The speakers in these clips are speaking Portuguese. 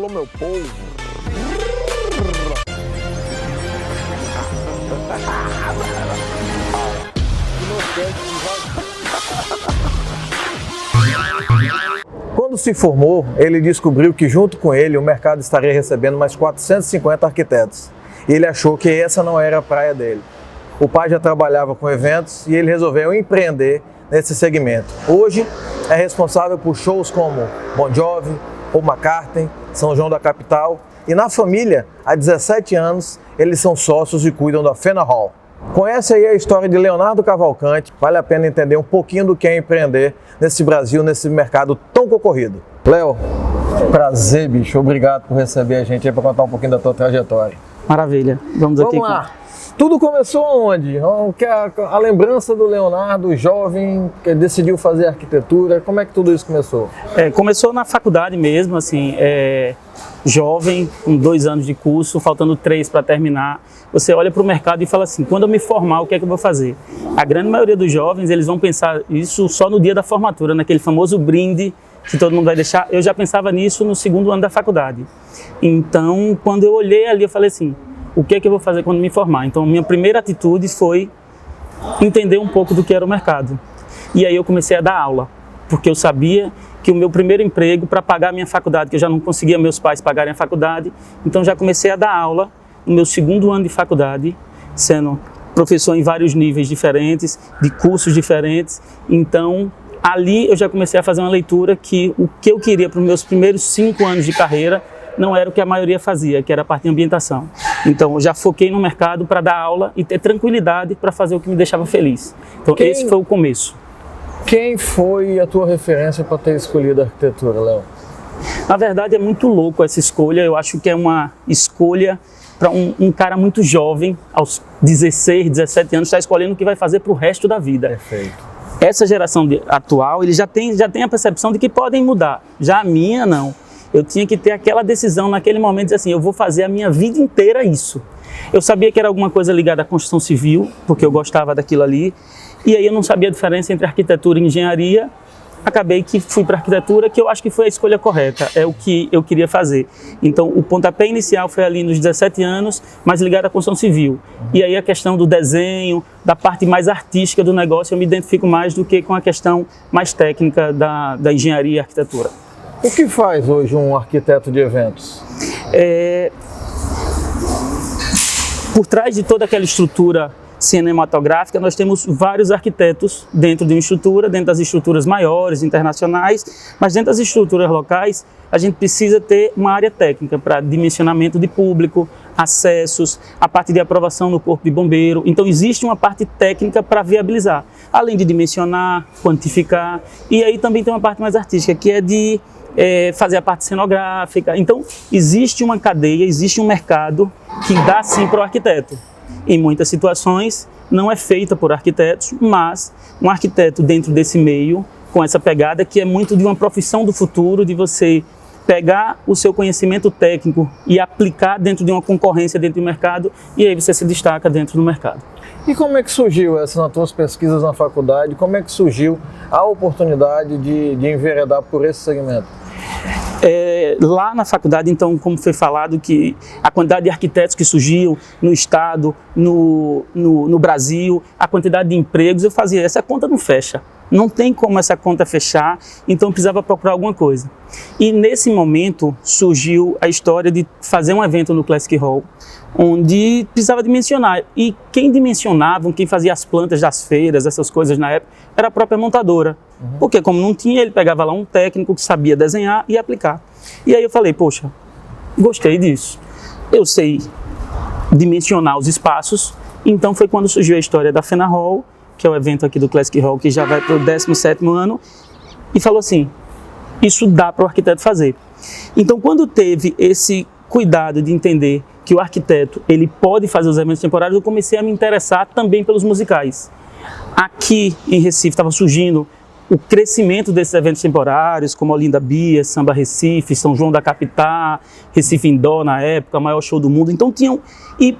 meu povo. Quando se formou, ele descobriu que junto com ele o mercado estaria recebendo mais 450 arquitetos. E ele achou que essa não era a praia dele. O pai já trabalhava com eventos e ele resolveu empreender nesse segmento. Hoje é responsável por shows como Bon Jovi, Paul McCartney, São João da Capital, e na família, há 17 anos, eles são sócios e cuidam da Fena Hall. Conhece aí a história de Leonardo Cavalcante, vale a pena entender um pouquinho do que é empreender nesse Brasil, nesse mercado tão concorrido. Léo, prazer, bicho, obrigado por receber a gente aí para contar um pouquinho da tua trajetória. Maravilha, vamos aqui. Vamos lá. Tudo começou onde? A lembrança do Leonardo, jovem, que decidiu fazer arquitetura, como é que tudo isso começou? Começou na faculdade mesmo, assim, jovem, com 2 anos de curso, faltando 3 para terminar. Você olha para o mercado e fala assim, quando eu me formar, o que é que eu vou fazer? A grande maioria dos jovens, eles vão pensar isso só no dia da formatura, naquele famoso brinde que todo mundo vai deixar. Eu já pensava nisso no 2º ano da faculdade. Então, quando eu olhei ali, eu falei assim, o que é que eu vou fazer quando me formar? Então, minha primeira atitude foi entender um pouco do que era o mercado. E aí eu comecei a dar aula, porque eu sabia que o meu primeiro emprego, para pagar a minha faculdade, que eu já não conseguia meus pais pagarem a faculdade, então já comecei a dar aula no meu 2º ano de faculdade, sendo professor em vários níveis diferentes, de cursos diferentes. Então, ali eu já comecei a fazer uma leitura que o que eu queria para os meus primeiros 5 anos de carreira não era o que a maioria fazia, que era a parte de ambientação. Então, eu já foquei no mercado para dar aula e ter tranquilidade para fazer o que me deixava feliz. Então, esse foi o começo. Quem foi a tua referência para ter escolhido a arquitetura, Léo? Na verdade, é muito louco essa escolha. Eu acho que é uma escolha para um cara muito jovem, aos 16, 17 anos, está escolhendo o que vai fazer para o resto da vida. Perfeito. Essa geração atual, eles já tem a percepção de que podem mudar. Já a minha, não. Eu tinha que ter aquela decisão naquele momento, de assim, eu vou fazer a minha vida inteira isso. Eu sabia que era alguma coisa ligada à construção civil, porque eu gostava daquilo ali, e aí eu não sabia a diferença entre arquitetura e engenharia. Acabei que fui para arquitetura, que eu acho que foi a escolha correta, é o que eu queria fazer. Então, o pontapé inicial foi ali nos 17 anos, mas ligado à construção civil. E aí a questão do desenho, da parte mais artística do negócio, eu me identifico mais do que com a questão mais técnica da engenharia e arquitetura. O que faz hoje um arquiteto de eventos? Por trás de toda aquela estrutura cinematográfica, nós temos vários arquitetos dentro de uma estrutura, dentro das estruturas maiores, internacionais, mas dentro das estruturas locais, a gente precisa ter uma área técnica para dimensionamento de público, acessos, a parte de aprovação no corpo de bombeiro. Então, existe uma parte técnica para viabilizar, além de dimensionar, quantificar, e aí também tem uma parte mais artística, que é de fazer a parte cenográfica. Então, existe uma cadeia, existe um mercado que dá sim para o arquiteto. Em muitas situações, não é feita por arquitetos, mas um arquiteto dentro desse meio, com essa pegada que é muito de uma profissão do futuro, de você pegar o seu conhecimento técnico e aplicar dentro de uma concorrência dentro do mercado, e aí você se destaca dentro do mercado. E como é que surgiu essa nas tuas pesquisas na faculdade? Como é que surgiu a oportunidade de enveredar por esse segmento? Lá na faculdade, então, como foi falado, que a quantidade de arquitetos que surgiam no estado, no Brasil, a quantidade de empregos, eu fazia, essa conta não fecha. Não tem como essa conta fechar, então eu precisava procurar alguma coisa. E nesse momento surgiu a história de fazer um evento no Classic Hall, onde precisava dimensionar. E quem dimensionava, quem fazia as plantas das feiras, essas coisas na época, era a própria montadora. Porque como não tinha, ele pegava lá um técnico que sabia desenhar e aplicar. E aí eu falei, poxa, gostei disso. Eu sei dimensionar os espaços, então foi quando surgiu a história da Fena Hall, que é o evento aqui do Classic Hall, que já vai para o 17º ano, e falou assim, isso dá para o arquiteto fazer. Então, quando teve esse cuidado de entender que o arquiteto ele pode fazer os eventos temporários, eu comecei a me interessar também pelos musicais. Aqui em Recife estava surgindo o crescimento desses eventos temporários, como Olinda Bia, Samba Recife, São João da Capital, Recife Indoor na época, o maior show do mundo. Então tinham... E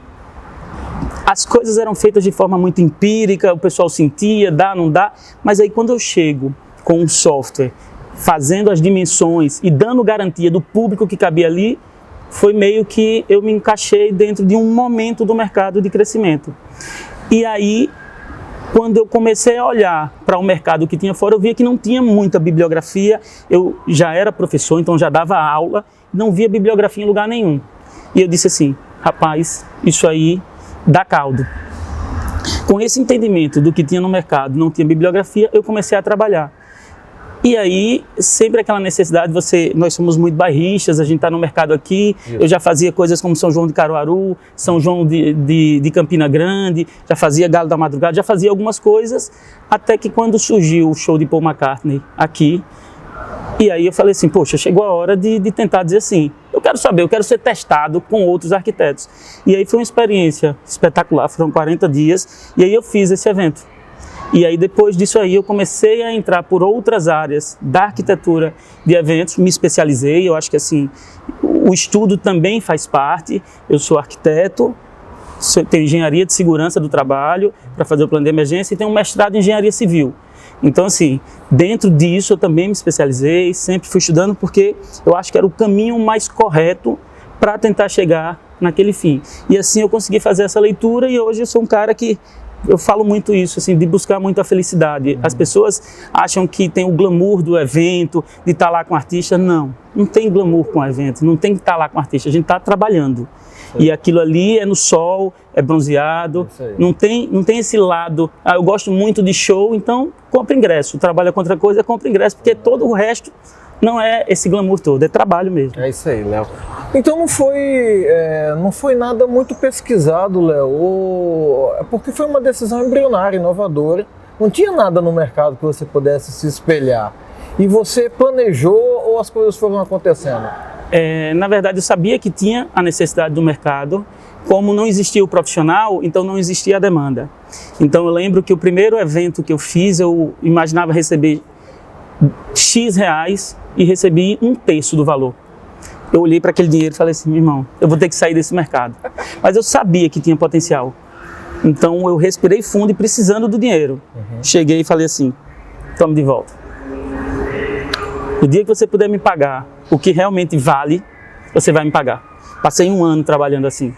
as coisas eram feitas de forma muito empírica, o pessoal sentia, dá, não dá. Mas aí quando eu chego com um software fazendo as dimensões e dando garantia do público que cabia ali, foi meio que eu me encaixei dentro de um momento do mercado de crescimento. E aí, quando eu comecei a olhar para o mercado que tinha fora, eu via que não tinha muita bibliografia. Eu já era professor, então já dava aula, não via bibliografia em lugar nenhum. E eu disse assim, rapaz, isso aí dá caldo. Com esse entendimento do que tinha no mercado, não tinha bibliografia, eu comecei a trabalhar. E aí, sempre aquela necessidade, nós somos muito bairristas, a gente está no mercado aqui, eu já fazia coisas como São João de Caruaru, São João de Campina Grande, já fazia Galo da Madrugada, já fazia algumas coisas, até que quando surgiu o show de Paul McCartney aqui, e aí eu falei assim, poxa, chegou a hora de tentar dizer assim, eu quero ser testado com outros arquitetos. E aí foi uma experiência espetacular, foram 40 dias, e aí eu fiz esse evento. E aí depois disso aí eu comecei a entrar por outras áreas da arquitetura de eventos, me especializei, eu acho que assim, o estudo também faz parte, eu sou arquiteto, tenho engenharia de segurança do trabalho para fazer o plano de emergência e tenho um mestrado em engenharia civil. Então assim, dentro disso eu também me especializei, sempre fui estudando porque eu acho que era o caminho mais correto para tentar chegar naquele fim. E assim eu consegui fazer essa leitura e hoje eu sou um cara que eu falo muito isso, assim, de buscar muito a felicidade. As pessoas acham que tem o glamour do evento, de estar lá com o artista. Não tem glamour com o evento, não tem que estar lá com o artista, a gente está trabalhando. Sim. E aquilo ali é no sol, é bronzeado, não tem esse lado, eu gosto muito de show, então compra ingresso, trabalha com outra coisa, compra ingresso, porque todo o resto não é esse glamour todo, é trabalho mesmo. É isso aí, Léo. Então não foi nada muito pesquisado, Léo, porque foi uma decisão embrionária, inovadora, não tinha nada no mercado que você pudesse se espelhar. E você planejou ou as coisas foram acontecendo? Na verdade eu sabia que tinha a necessidade do mercado, como não existia o profissional, então não existia a demanda. Então eu lembro que o primeiro evento que eu fiz, eu imaginava receber X reais e recebi 1/3 do valor. Eu olhei para aquele dinheiro e falei assim, meu irmão, eu vou ter que sair desse mercado. Mas eu sabia que tinha potencial. Então eu respirei fundo e precisando do dinheiro. Cheguei e falei assim, tome de volta. O dia que você puder me pagar o que realmente vale, você vai me pagar. Passei 1 ano trabalhando assim.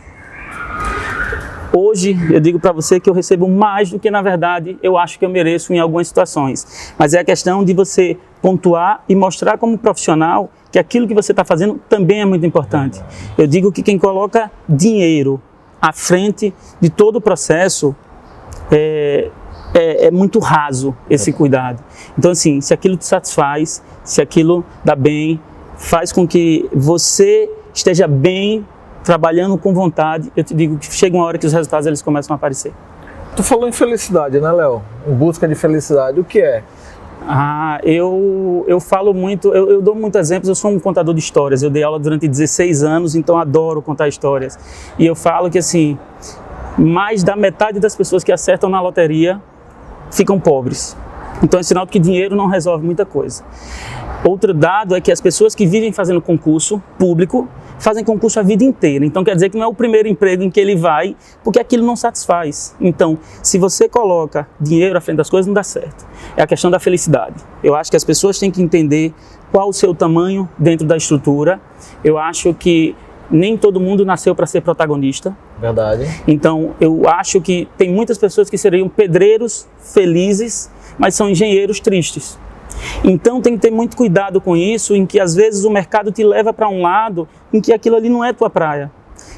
Hoje, eu digo para você que eu recebo mais do que, na verdade, eu acho que eu mereço em algumas situações. Mas é a questão de você pontuar e mostrar como profissional que aquilo que você está fazendo também é muito importante. Eu digo que quem coloca dinheiro à frente de todo o processo é muito raso esse cuidado. Então, assim, se aquilo te satisfaz, se aquilo dá bem, faz com que você esteja bem, trabalhando com vontade, eu te digo que chega uma hora que os resultados eles começam a aparecer. Tu falou em felicidade, né, Léo? Em busca de felicidade, o que é? Eu falo muito, eu dou muitos exemplos, eu sou um contador de histórias, eu dei aula durante 16 anos, então adoro contar histórias. E eu falo que assim, mais da metade das pessoas que acertam na loteria ficam pobres. Então é sinal de que dinheiro não resolve muita coisa. Outro dado é que as pessoas que vivem fazendo concurso público, fazem concurso a vida inteira. Então quer dizer que não é o primeiro emprego em que ele vai, porque aquilo não satisfaz. Então, se você coloca dinheiro à frente das coisas, não dá certo. É a questão da felicidade. Eu acho que as pessoas têm que entender qual o seu tamanho dentro da estrutura. Eu acho que nem todo mundo nasceu para ser protagonista. Verdade. Então, eu acho que tem muitas pessoas que seriam pedreiros felizes, mas são engenheiros tristes. Então tem que ter muito cuidado com isso, em que às vezes o mercado te leva para um lado em que aquilo ali não é tua praia.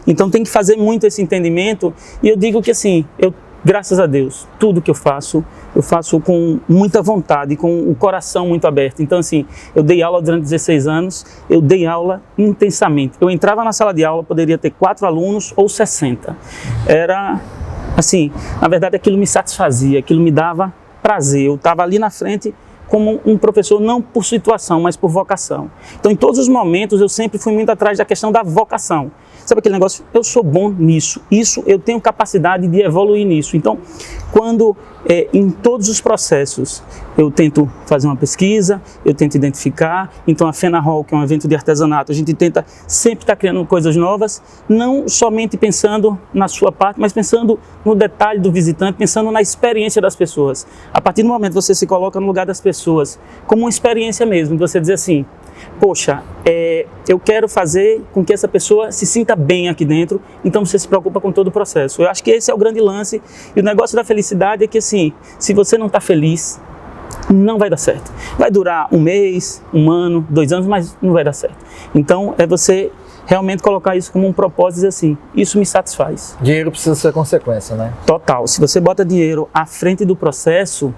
Então tem que fazer muito esse entendimento, e eu digo que assim, graças a Deus, tudo que eu faço com muita vontade, com o coração muito aberto. Então assim, eu dei aula durante 16 anos, eu dei aula intensamente. Eu entrava na sala de aula, poderia ter 4 alunos ou 60. Era assim, na verdade aquilo me satisfazia, aquilo me dava prazer. Eu estava ali na frente como um professor, não por situação, mas por vocação. Então, em todos os momentos, eu sempre fui muito atrás da questão da vocação. Sabe aquele negócio? Eu sou bom nisso, eu tenho capacidade de evoluir nisso. Então, quando em todos os processos eu tento fazer uma pesquisa, eu tento identificar, então a Fena Hall, que é um evento de artesanato, a gente tenta sempre estar criando coisas novas, não somente pensando na sua parte, mas pensando no detalhe do visitante, pensando na experiência das pessoas. A partir do momento que você se coloca no lugar das pessoas, pessoas como uma experiência mesmo, de você dizer assim, poxa, eu quero fazer com que essa pessoa se sinta bem aqui dentro, então você se preocupa com todo o processo. Eu acho que esse é o grande lance, e o negócio da felicidade é que assim, se você não está feliz, não vai dar certo. Vai durar um mês, um ano, 2 anos, mas não vai dar certo. Então, é você realmente colocar isso como um propósito e dizer assim, isso me satisfaz. Dinheiro precisa ser consequência, né? Total. Se você bota dinheiro à frente do processo,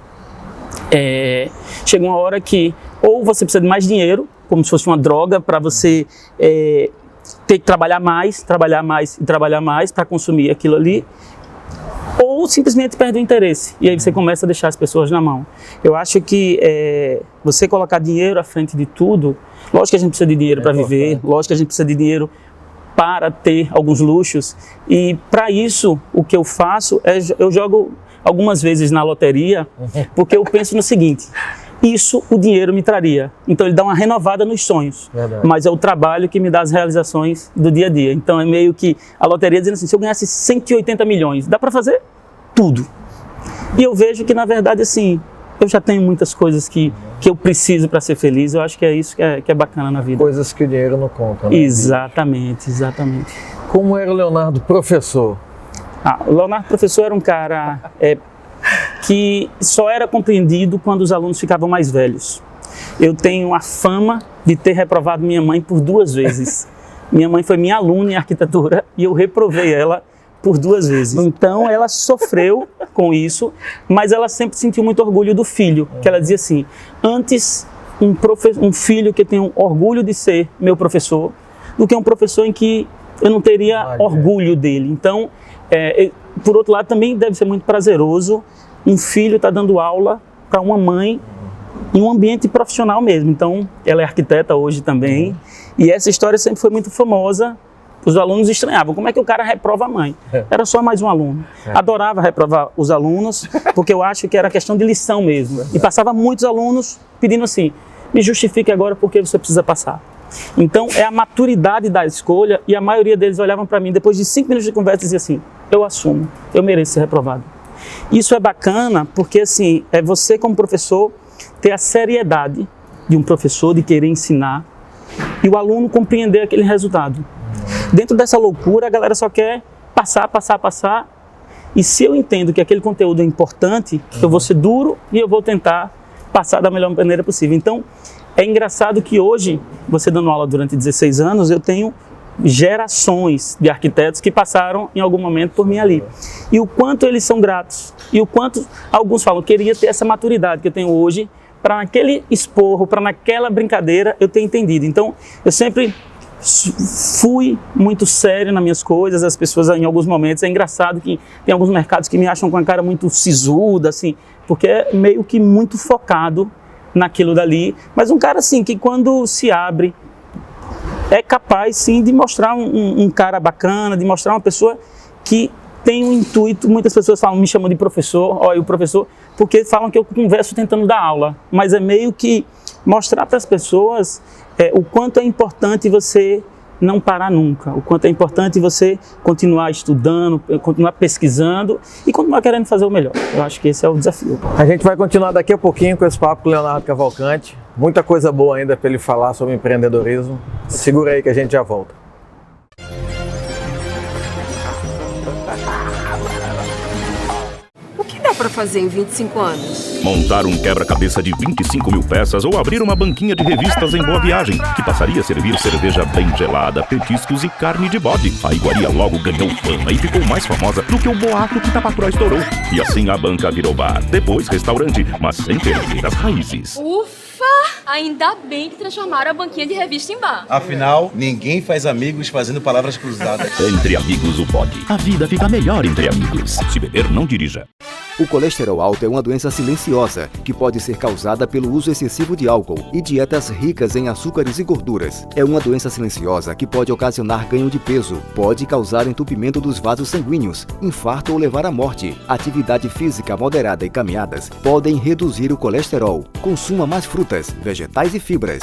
chega uma hora que ou você precisa de mais dinheiro, como se fosse uma droga, para você ter que trabalhar mais e trabalhar mais para consumir aquilo ali, ou simplesmente perde o interesse, e aí você começa a deixar as pessoas na mão. Eu acho que você colocar dinheiro à frente de tudo, lógico que a gente precisa de dinheiro para viver, lógico que a gente precisa de dinheiro para ter alguns luxos, e para isso o que eu faço eu jogo algumas vezes na loteria, porque eu penso no seguinte, isso o dinheiro me traria, então ele dá uma renovada nos sonhos, mas é o trabalho que me dá as realizações do dia a dia. Então é meio que a loteria dizendo assim, se eu ganhasse 180 milhões, dá para fazer tudo. E eu vejo que na verdade assim, eu já tenho muitas coisas que eu preciso para ser feliz. Eu acho que é isso que é bacana na vida. Coisas que o dinheiro não compra, né? Exatamente, exatamente. Como era o Leonardo professor? O Leonardo professor era um cara que só era compreendido quando os alunos ficavam mais velhos. Eu tenho a fama de ter reprovado minha mãe por 2 vezes. Minha mãe foi minha aluna em arquitetura e eu reprovei ela por 2 vezes. Então ela sofreu com isso, mas ela sempre sentiu muito orgulho do filho, que ela dizia assim, antes um filho que tem um orgulho de ser meu professor, do que um professor em que eu não teria orgulho dele. Então, por outro lado, também deve ser muito prazeroso um filho estar dando aula para uma mãe em um ambiente profissional mesmo. Então, ela é arquiteta hoje também, e essa história sempre foi muito famosa. Os alunos estranhavam, como é que o cara reprova a mãe? Era só mais um aluno. Adorava reprovar os alunos, porque eu acho que era questão de lição mesmo. E passava muitos alunos pedindo assim, me justifique agora porque você precisa passar. Então, é a maturidade da escolha, e a maioria deles olhavam para mim, depois de 5 minutos de conversa, e diziam assim, eu assumo, eu mereço ser reprovado. Isso é bacana, porque assim, é você como professor ter a seriedade de um professor, de querer ensinar, e o aluno compreender aquele resultado. Dentro dessa loucura, a galera só quer passar, e se eu entendo que aquele conteúdo é importante, eu vou ser duro e eu vou tentar passar da melhor maneira possível. Então, é engraçado que hoje, você dando aula durante 16 anos, eu tenho gerações de arquitetos que passaram em algum momento por mim ali. E o quanto eles são gratos, e o quanto alguns falam, queria ter essa maturidade que eu tenho hoje, para naquele esporro, para naquela brincadeira, eu ter entendido. Então, eu sempre fui muito sério nas minhas coisas, as pessoas em alguns momentos, é engraçado que tem alguns mercados que me acham com a cara muito sisuda, assim, porque é meio que muito focado naquilo dali, mas um cara assim, que quando se abre, é capaz sim de mostrar um cara bacana, de mostrar uma pessoa que tem um intuito. Muitas pessoas falam, me chamam de professor, olha o professor, porque falam que eu converso tentando dar aula, mas é meio que mostrar para as pessoas o quanto é importante você não parar nunca, o quanto é importante você continuar estudando, continuar pesquisando e continuar querendo fazer o melhor. Eu acho que esse é o desafio. A gente vai continuar daqui a pouquinho com esse papo com o Leonardo Cavalcante. Muita coisa boa ainda para ele falar sobre empreendedorismo. Segura aí que a gente já volta. O que dá para fazer em 25 anos? Montar um quebra-cabeça de 25 mil peças ou abrir uma banquinha de revistas em Boa Viagem, que passaria a servir cerveja bem gelada, petiscos e carne de bode. A iguaria logo ganhou fama e ficou mais famosa do que o boato que Tapacuró estourou. E assim a banca virou bar, depois restaurante, mas sem perder as raízes. Ufa! Ainda bem que transformaram a banquinha de revista em bar. Afinal, ninguém faz amigos fazendo palavras cruzadas. Entre amigos o pode. A vida fica melhor entre amigos. Se beber, não dirija. O colesterol alto é uma doença silenciosa que pode ser causada pelo uso excessivo de álcool e dietas ricas em açúcares e gorduras. É uma doença silenciosa que pode ocasionar ganho de peso, pode causar entupimento dos vasos sanguíneos, infarto ou levar à morte. Atividade física moderada e caminhadas podem reduzir o colesterol. Consuma mais frutas, vegetais e fibras.